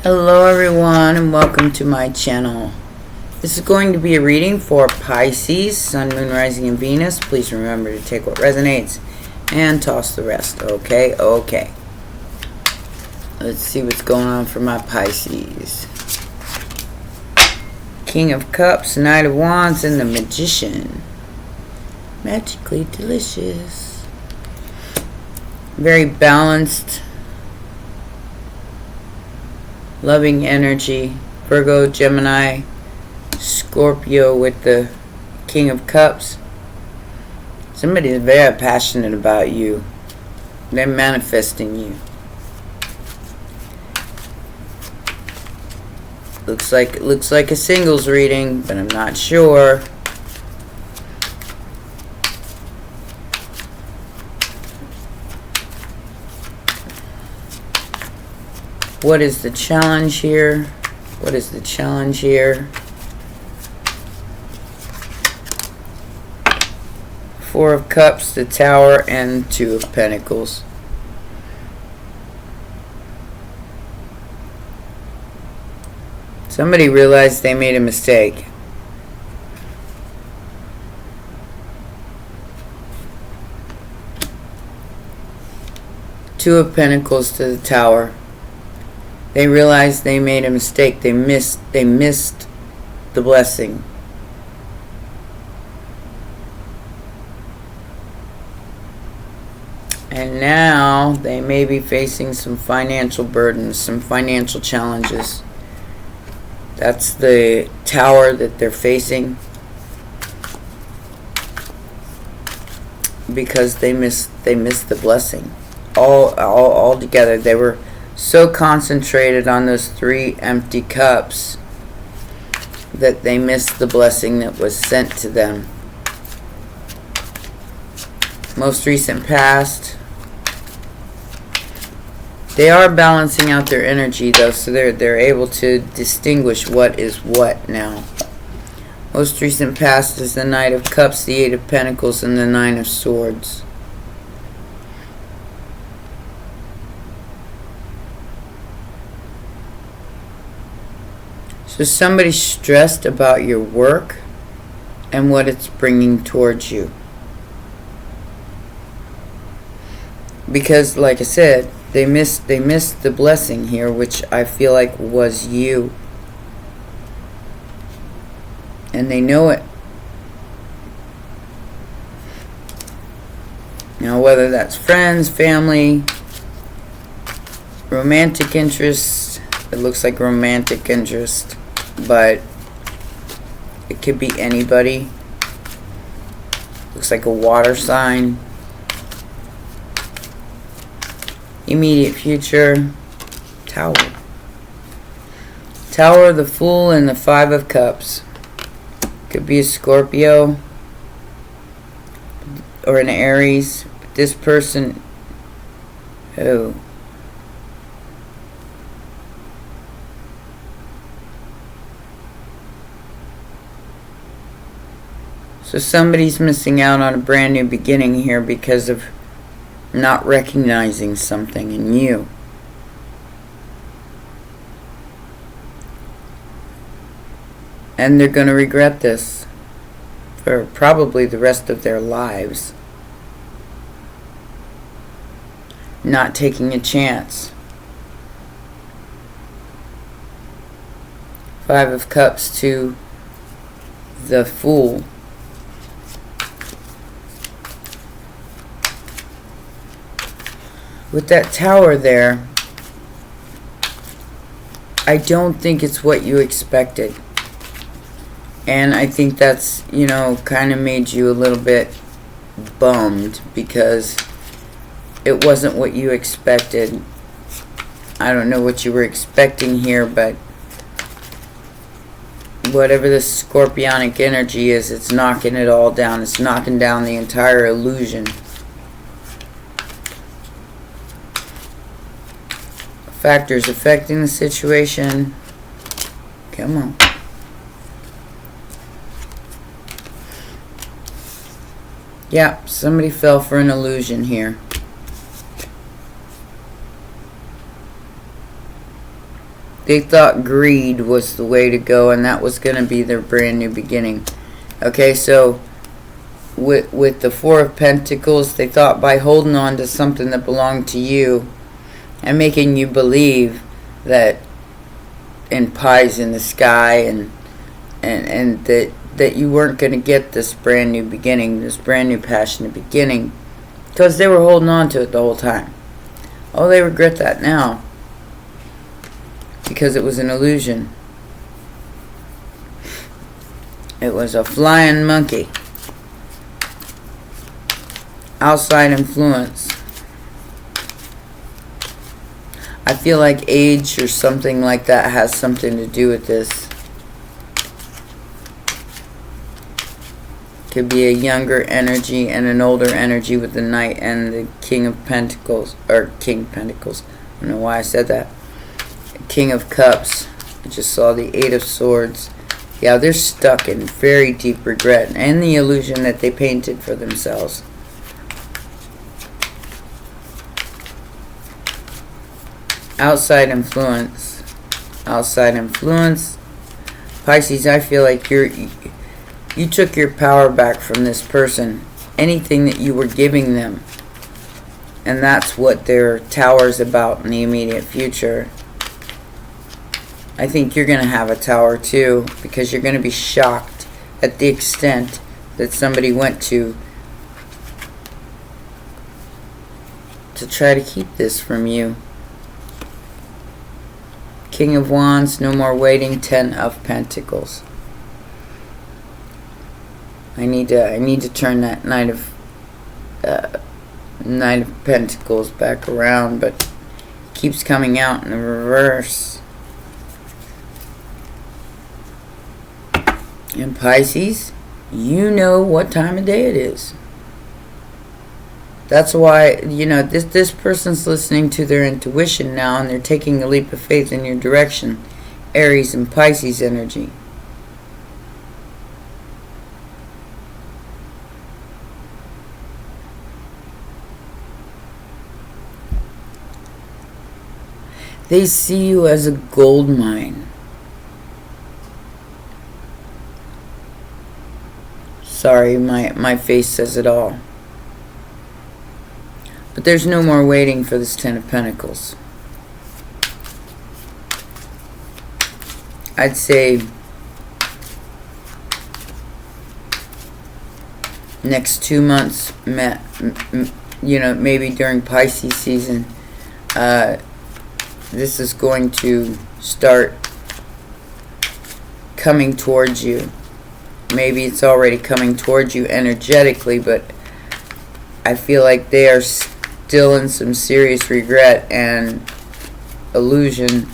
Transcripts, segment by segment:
Hello everyone and welcome to my channel. This is going to be a reading for Pisces, Sun, Moon, Rising, and Venus. Please remember to take what resonates and toss the rest. Okay. Let's see what's going on for my Pisces. King of Cups, Knight of Wands, and the Magician. Magically delicious. Very balanced, loving energy. Virgo, Gemini, Scorpio with the King of Cups. Somebody is very passionate about you. They're manifesting you. Looks like a singles reading, but I'm not sure. What is the challenge here? What is the challenge here? Four of Cups, the Tower, and Two of Pentacles. Somebody realized they made a mistake. Two of Pentacles to the Tower. They realized they made a mistake. They missed the blessing. And now they may be facing some financial burdens, some financial challenges. That's the Tower that they're facing, because they missed the blessing. All together, they were so concentrated on those three empty cups that they missed the blessing that was sent to them. Most recent past. They are balancing out their energy though, so they're able to distinguish what is what now. Most recent past is the Knight of Cups, the Eight of Pentacles, and the Nine of Swords. So somebody's stressed about your work and what it's bringing towards you. Because, like I said, they missed the blessing here, which I feel like was you. And they know it. Now, whether that's friends, family, romantic interest, it looks like romantic interest, but it could be anybody. Looks like a water sign. Immediate future. Tower. Tower, the Fool, and the Five of Cups. Could be a Scorpio or an Aries. This person, oh, so somebody's missing out on a brand new beginning here because of not recognizing something in you. And they're going to regret this for probably the rest of their lives. Not taking a chance. Five of Cups to the Fool. With that Tower there, I don't think it's what you expected. And I think that's, kind of made you a little bit bummed because it wasn't what you expected. I don't know what you were expecting here, but whatever the scorpionic energy is, it's knocking it all down. It's knocking down the entire illusion. Factors affecting the situation. Come on. Yeah, somebody fell for an illusion here. They thought greed was the way to go, and that was going to be their brand new beginning. Okay, so with the Four of Pentacles, they thought by holding on to something that belonged to you and making you believe that in pies in the sky and that you weren't going to get this brand new beginning, this brand new passionate beginning, because they were holding on to it the whole time. Oh, they regret that now, because it was an illusion. It was a flying monkey. Outside influence. I feel like age or something like that has something to do with this. Could be a younger energy and an older energy with the Knight and the King of Pentacles. Or King of Pentacles. I don't know why I said that. King of Cups. I just saw the Eight of Swords. Yeah, they're stuck in very deep regret and the illusion that they painted for themselves. Outside influence. Outside influence. Pisces, I feel like you took your power back from this person. Anything that you were giving them. And that's what their tower's about in the immediate future. I think you're going to have a tower too, because you're going to be shocked at the extent that somebody went to try to keep this from you. King of Wands, no more waiting. 10 of Pentacles. I need to turn that Knight of Pentacles back around, but it keeps coming out in the reverse. And Pisces, you know what time of day it is. That's why, you know, this person's listening to their intuition now, and they're taking a leap of faith in your direction. Aries and Pisces energy. They see you as a gold mine. Sorry, my face says it all. But there's no more waiting for this 10 of Pentacles. I'd say next 2 months, you know, maybe during Pisces season, this is going to start coming towards you. Maybe it's already coming towards you energetically, but I feel like they are still in some serious regret and illusion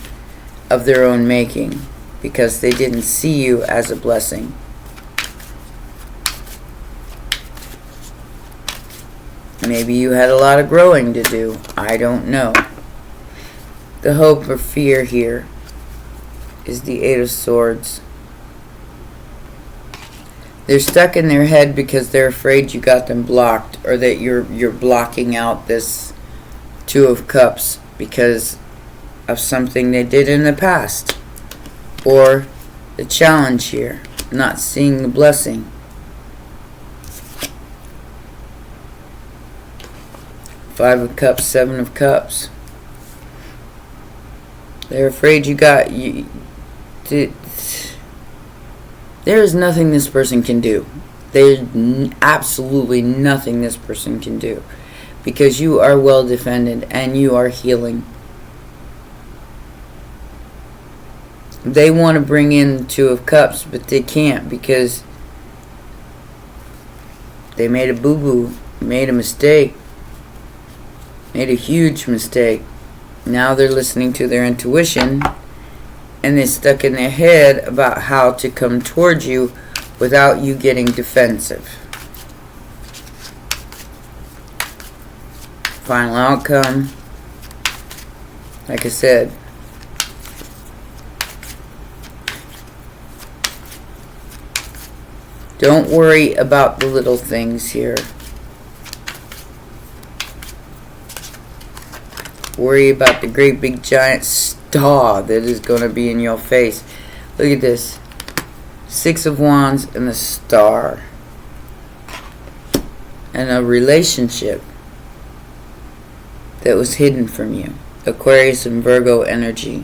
of their own making, because they didn't see you as a blessing. Maybe you had a lot of growing to do. I don't know. The hope or fear here is the Eight of Swords. They're stuck in their head because they're afraid you got them blocked, or that you're blocking out this Two of Cups because of something they did in the past, or the challenge here, not seeing the blessing. Five of Cups, Seven of Cups. They're afraid you got you. There is nothing this person can do. There's absolutely nothing this person can do, because you are well defended and you are healing. They want to bring in the Two of Cups, but they can't, because they made a boo-boo, made a mistake, made a huge mistake. Now they're listening to their intuition, and they're stuck in their head about how to come towards you without you getting defensive. Final outcome, like I said, don't worry about the little things here. Worry about the great big giant star that is going to be in your face. Look at this. 6 of Wands and the star. And a relationship that was hidden from you. Aquarius and Virgo energy.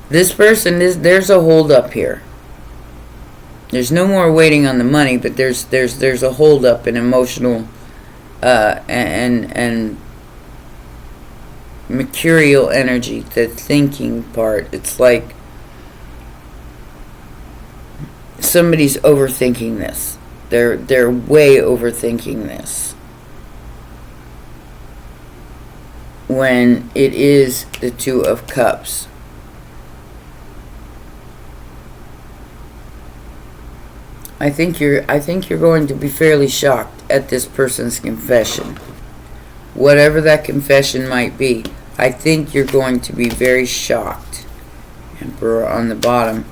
This person there's a hold up here. There's no more waiting on the money, but there's a hold up in emotional and mercurial energy, the thinking part. It's like somebody's overthinking this. They're way overthinking this. When it is the 2 of Cups. I think you're going to be fairly shocked at this person's confession. Whatever that confession might be, I think you're going to be very shocked. Emperor on the bottom.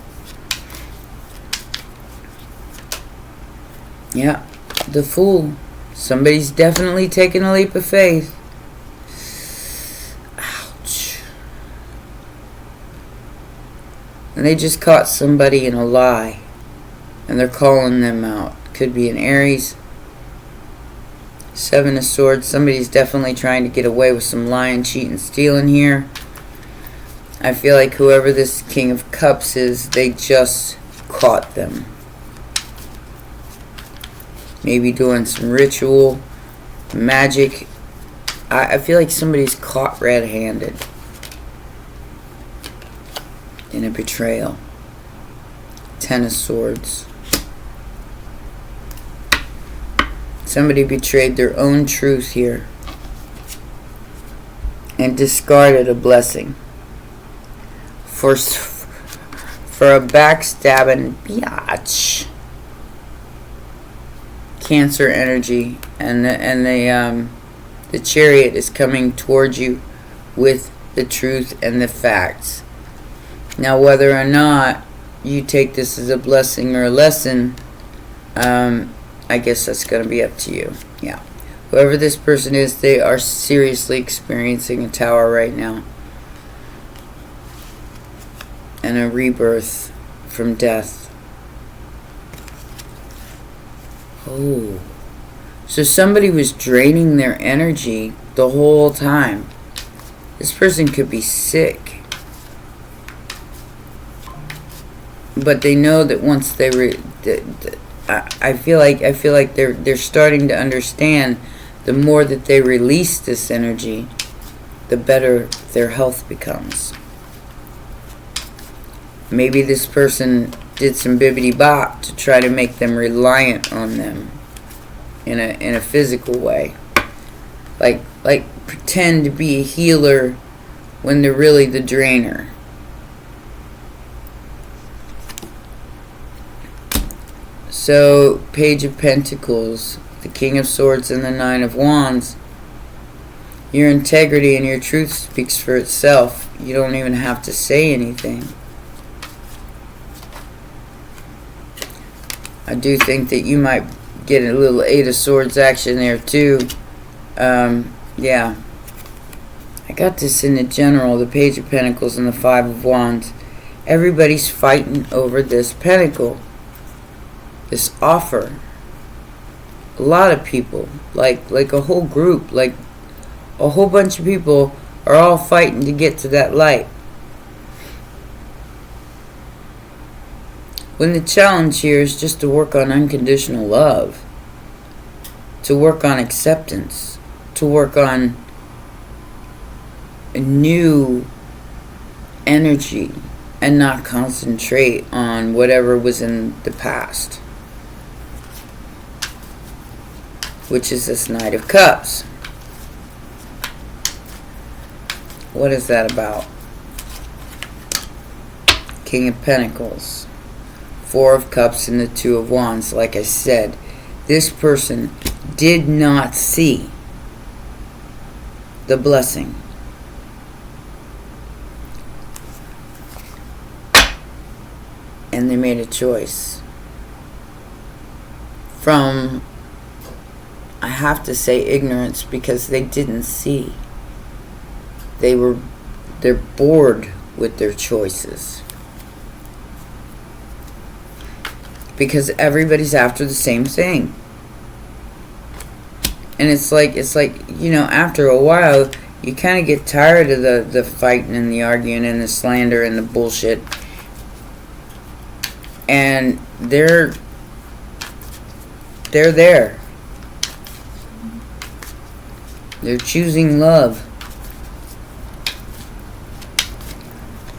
Yeah, the Fool. Somebody's definitely taking a leap of faith. Ouch. And they just caught somebody in a lie. And they're calling them out. Could be an Aries. 7 of Swords. Somebody's definitely trying to get away with some lying, cheating, stealing here. I feel like whoever this King of Cups is, they just caught them. Maybe doing some ritual, magic. I feel like somebody's caught red-handed in a betrayal. 10 of Swords. Somebody betrayed their own truth here and discarded a blessing for a backstabbing biatch. Cancer energy, and the Chariot is coming towards you with the truth and the facts. Now, whether or not you take this as a blessing or a lesson, I guess that's going to be up to you. Yeah. Whoever this person is, they are seriously experiencing a tower right now. And a rebirth from death. Oh. So somebody was draining their energy the whole time. This person could be sick. But they know that once they I feel like they're starting to understand, the more that they release this energy, the better their health becomes. Maybe this person did some bibbity bop to try to make them reliant on them in a physical way. Like pretend to be a healer when they're really the drainer. So, Page of Pentacles, the King of Swords, and the 9 of Wands. Your integrity and your truth speaks for itself. You don't even have to say anything. I do think that you might get a little 8 of Swords action there too. Yeah. I got this in the general, the Page of Pentacles and the 5 of Wands. Everybody's fighting over this pentacle. This offer. A lot of people, like a whole group, like a whole bunch of people are all fighting to get to that light. When the challenge here is just to work on unconditional love, to work on acceptance, to work on a new energy and not concentrate on whatever was in the past. Which is this Knight of Cups. What is that about? King of Pentacles. 4 of Cups and the 2 of Wands. Like I said, this person did not see the blessing. And they made a choice. From, I have to say, ignorance, because they didn't see. they're bored with their choices. Because everybody's after the same thing. And it's like, after a while, you kind of get tired of the fighting and the arguing and the slander and the bullshit. And they're there. They're choosing love.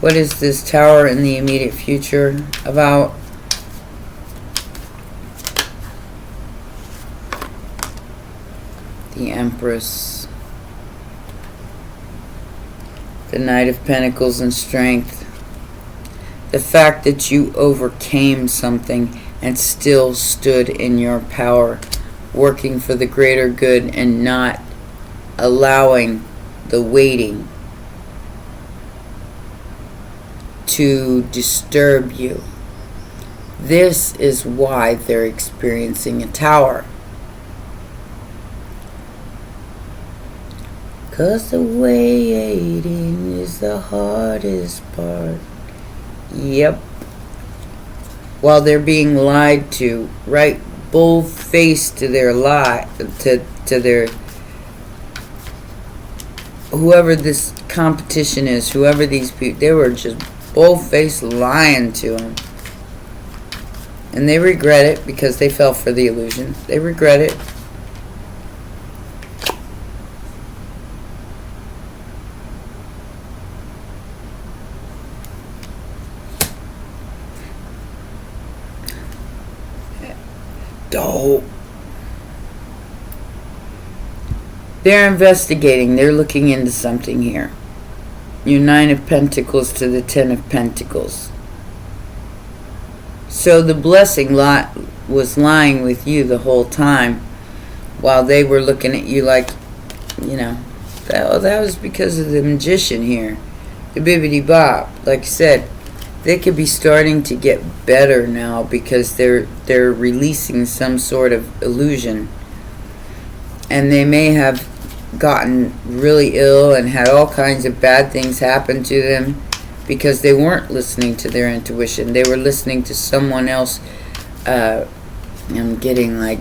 What is this Tower in the immediate future about? The Empress. The Knight of Pentacles and Strength. The fact that you overcame something and still stood in your power, working for the greater good and not allowing the waiting to disturb you. This is why they're experiencing a tower. 'Cause the waiting is the hardest part. Yep. While they're being lied to, right, bull-faced to their lie, to their, whoever this competition is, whoever these people, they were just bull-faced lying to them. And they regret it because they fell for the illusion. They regret it. Dope. They're investigating. They're looking into something here. Your 9 of Pentacles to the 10 of Pentacles. So the blessing was lying with you the whole time, while they were looking at you like, that was because of the Magician here. The bibbidi bop. Like I said, they could be starting to get better now because they're releasing some sort of illusion. And they may have gotten really ill and had all kinds of bad things happen to them because they weren't listening to their intuition. They were listening to someone else. I'm getting like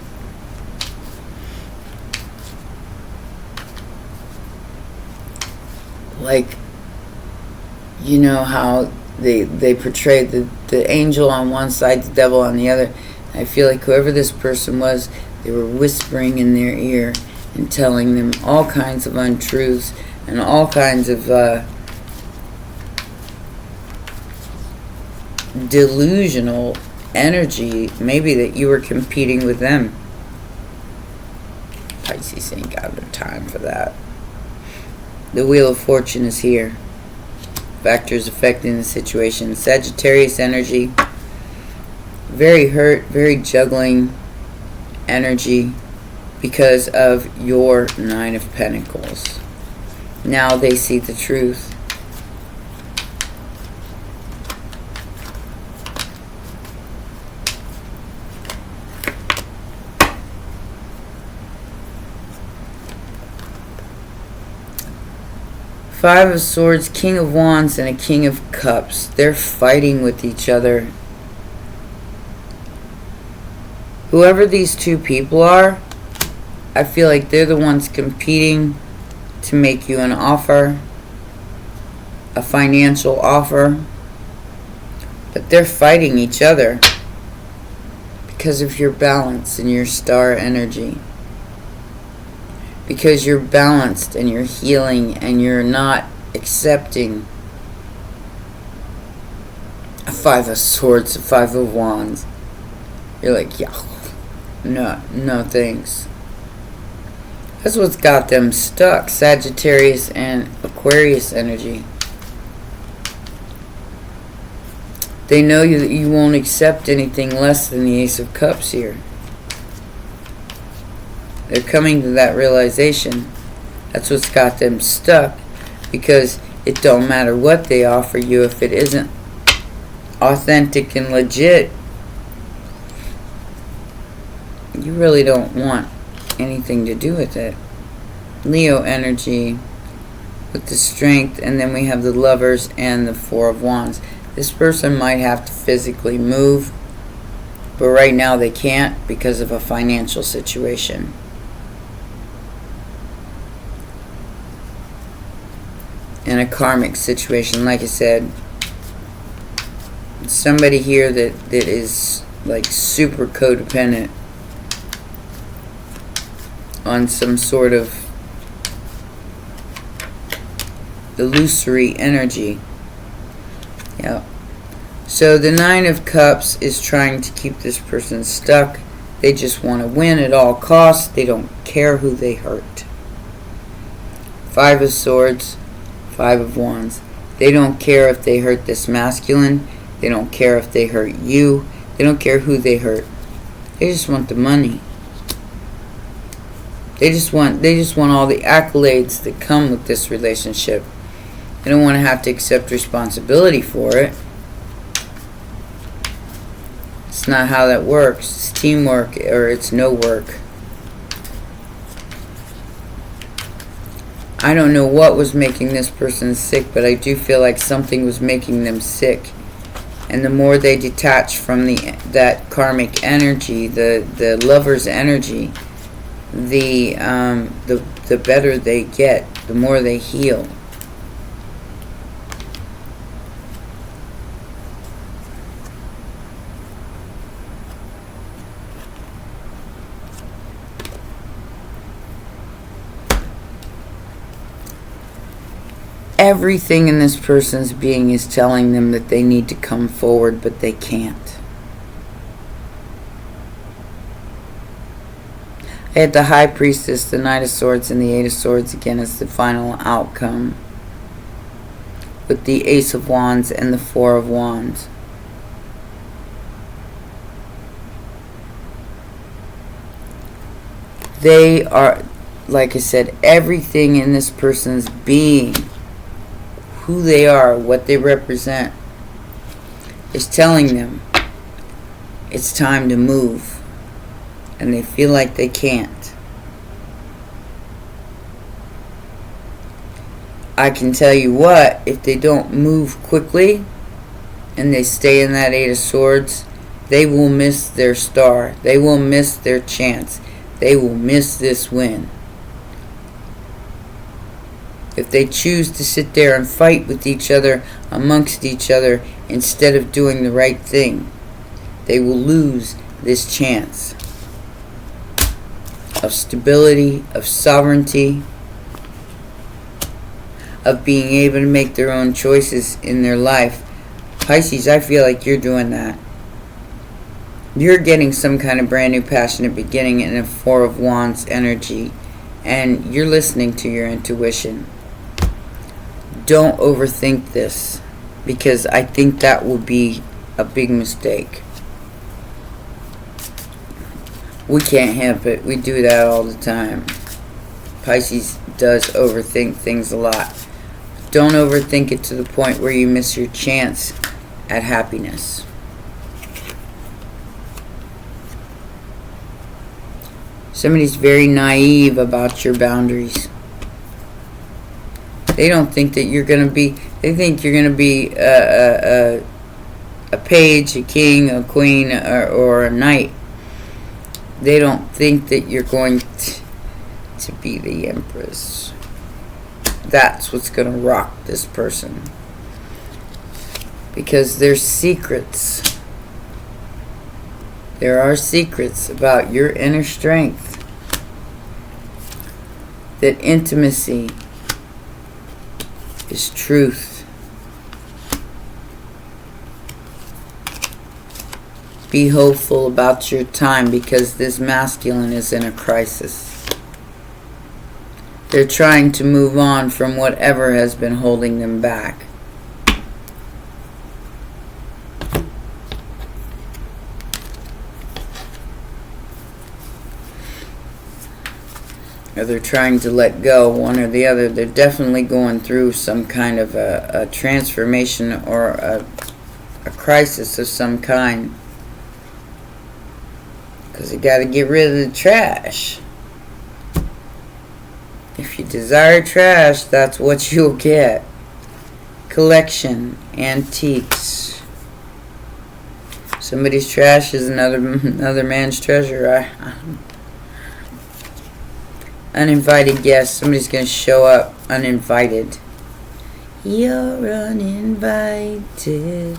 how they portrayed the angel on one side, the devil on the other. I feel like whoever this person was, they were whispering in their ear and telling them all kinds of untruths and all kinds of delusional energy, maybe that you were competing with them. Pisces ain't got no time for that. The Wheel of Fortune is here. Factors affecting the situation. Sagittarius energy. Very hurt, very juggling energy because of your 9 of Pentacles. Now they see the truth. Five of Swords, King of Wands, and a King of Cups. They're fighting with each other. Whoever these two people are, I feel like they're the ones competing to make you an offer, a financial offer. But they're fighting each other because of your balance and your star energy. Because you're balanced and you're healing and you're not accepting a 5 of Swords, a 5 of Wands. You're like, yeah, no thanks. That's what's got them stuck. Sagittarius and Aquarius energy. They know that you won't accept anything less than the Ace of Cups here. They're coming to that realization. That's what's got them stuck. Because it don't matter what they offer you if it isn't authentic and legit. You really don't want anything to do with it. Leo energy. with the Strength, and then we have the Lovers and the Four of Wands. This person might have to physically move, but right now they can't because of a financial situation. And a karmic situation. Like I said, somebody here that is like super codependent on some sort of illusory energy. Yeah. So the Nine of Cups is trying to keep this person stuck. They just want to win at all costs. They don't care who they hurt. Five of Swords, Five of Wands. They don't care if they hurt this masculine. They don't care if they hurt you. They don't care who they hurt. They just want the money. They just want all the accolades that come with this relationship. They don't want to have to accept responsibility for it. It's not how that works. It's teamwork or it's no work. I don't know what was making this person sick, but I do feel like something was making them sick. And the more they detach from that karmic energy, the lover's energy, the better they get, the more they heal. Everything in this person's being is telling them that they need to come forward, but they can't. I had the High Priestess, the Knight of Swords, and the Eight of Swords again as the final outcome, with the Ace of Wands and the Four of Wands. They are, like I said, everything in this person's being, who they are, what they represent, is telling them it's time to move, and they feel like they can't. I can tell you what, if they don't move quickly and they stay in that Eight of Swords, they will miss their star. They will miss their chance. They will miss this win. If they choose to sit there and fight with each other, amongst each other, instead of doing the right thing, they will lose this chance of stability, of sovereignty, of being able to make their own choices in their life. Pisces, I feel like you're doing that. You're getting some kind of brand new passionate beginning in a Four of Wands energy, and you're listening to your intuition. Don't overthink this, because I think that would be a big mistake. We can't help it. We do that all the time. Pisces does overthink things a lot. Don't overthink it to the point where you miss your chance at happiness. Somebody's very naive about your boundaries. They don't think that you're going to be, they think you're going to be a page, a king, a queen, or a knight. They don't think that you're going to be the empress. That's what's going to rock this person. Because there's secrets. There are secrets about your inner strength. That intimacy is truth. Be hopeful about your time, because this masculine is in a crisis. They're trying to move on from whatever has been holding them back. Or they're trying to let go, one or the other. They're definitely going through some kind of a transformation or a crisis of some kind. Because they got to get rid of the trash. If you desire trash, that's what you'll get. Collection, antiques. Somebody's trash is another man's treasure. Uninvited guest. Somebody's going to show up uninvited. You're uninvited.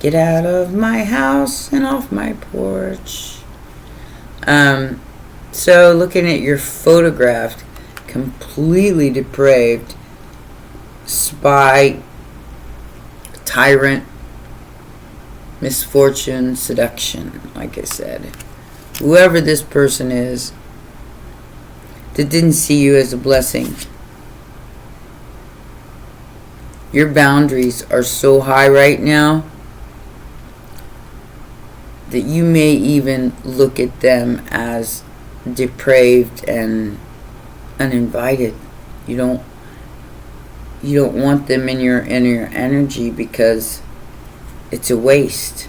Get out of my house and off my porch. So looking at your photograph, completely depraved, spy, tyrant, misfortune, seduction, like I said. Whoever this person is that didn't see you as a blessing. Your boundaries are so high right now that you may even look at them as depraved and uninvited. You don't want them in your energy because it's a waste.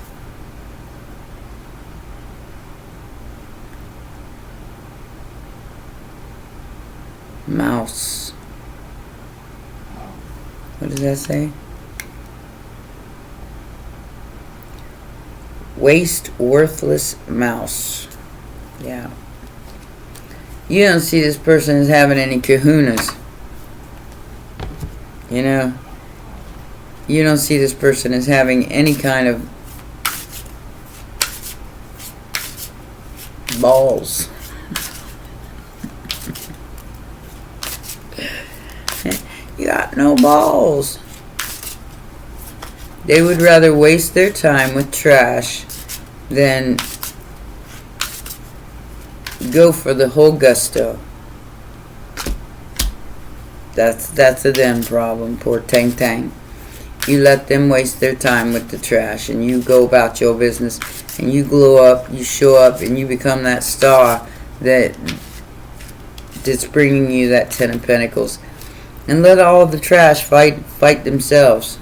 Mouse. What does that say? Waste, worthless mouse. Yeah. You don't see this person as having any kahunas. You know? You don't see this person as having any kind of balls. You got no balls. They would rather waste their time with trash than go for the whole gusto. That's a them problem, poor Tang Tang. You let them waste their time with the trash and you go about your business and you glow up, you show up and you become that star that's bringing you that 10 of Pentacles. And let all the trash fight themselves.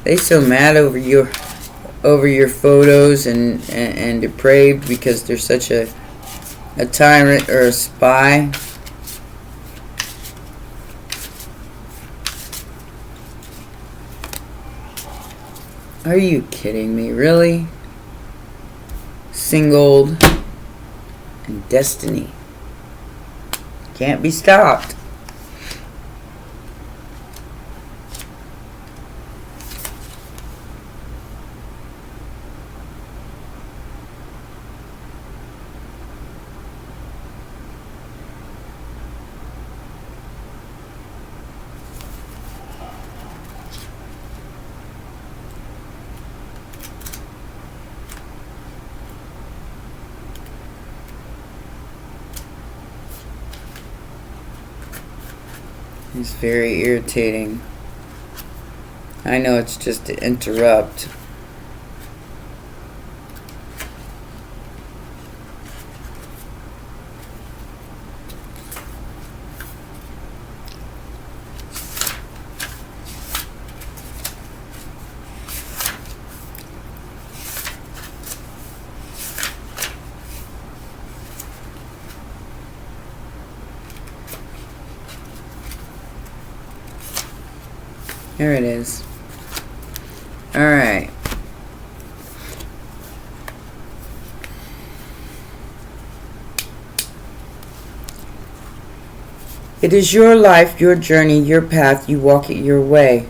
They so mad over your photos and depraved because they're such a tyrant or a spy. Are you kidding me? Really? Singled and destiny. Can't be stopped. It's very irritating. I know it's just to interrupt. Here it is. Alright. It is your life, your journey, your path. You walk it your way.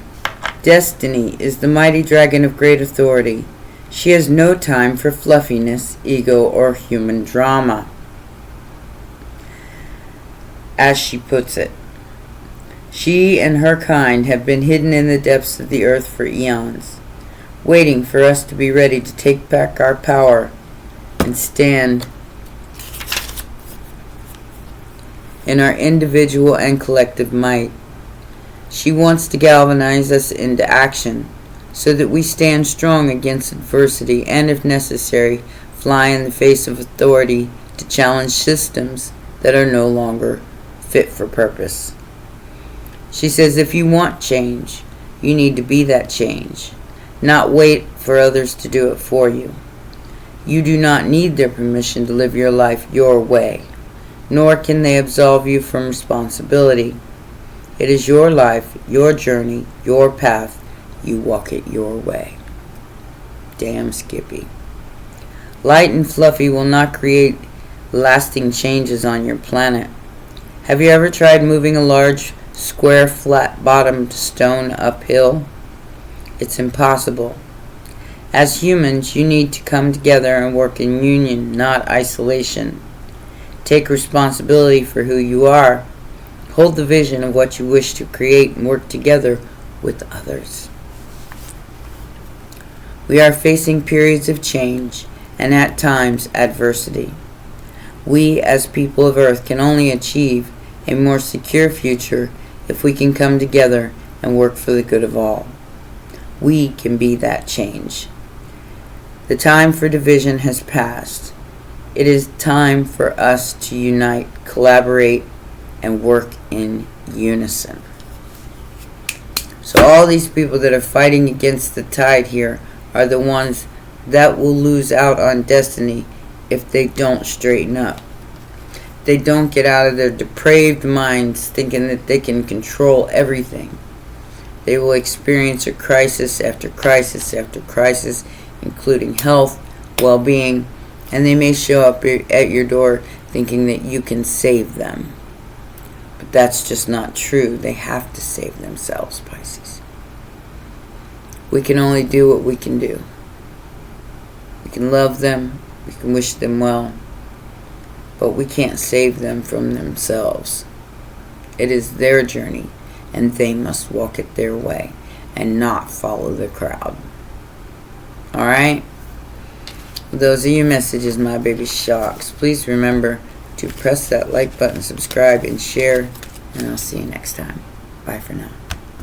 Destiny is the mighty dragon of great authority. She has no time for fluffiness, ego, or human drama. As she puts it. She and her kind have been hidden in the depths of the earth for eons, waiting for us to be ready to take back our power and stand in our individual and collective might. She wants to galvanize us into action so that we stand strong against adversity and, if necessary, fly in the face of authority to challenge systems that are no longer fit for purpose. She says if you want change, you need to be that change, not wait for others to do it for you. You do not need their permission to live your life your way. nor can they absolve you from responsibility. It is your life, your journey, your path. You walk it your way. Damn Skippy. Light and fluffy will not create lasting changes on your planet. Have you ever tried moving a large, square, flat-bottomed stone uphill? It's impossible. As humans, you need to come together and work in union, not isolation. Take responsibility for who you are. Hold the vision of what you wish to create and work together with others. We are facing periods of change and at times adversity. We as people of Earth can only achieve a more secure future if we can come together and work for the good of all. We can be that change. The time for division has passed. It is time for us to unite, collaborate, and work in unison. So all these people that are fighting against the tide here are the ones that will lose out on destiny if they don't straighten up. They don't get out of their depraved minds thinking that they can control everything. They will experience a crisis after crisis after crisis, including health, well-being, and they may show up at your door thinking that you can save them. But that's just not true. They have to save themselves, Pisces. We can only do what we can do. We can love them, we can wish them well, but we can't save them from themselves. It is their journey, and they must walk it their way and not follow the crowd. Alright? Those are your messages, my baby sharks. Please remember to press that like button, subscribe, and share, and I'll see you next time. Bye for now.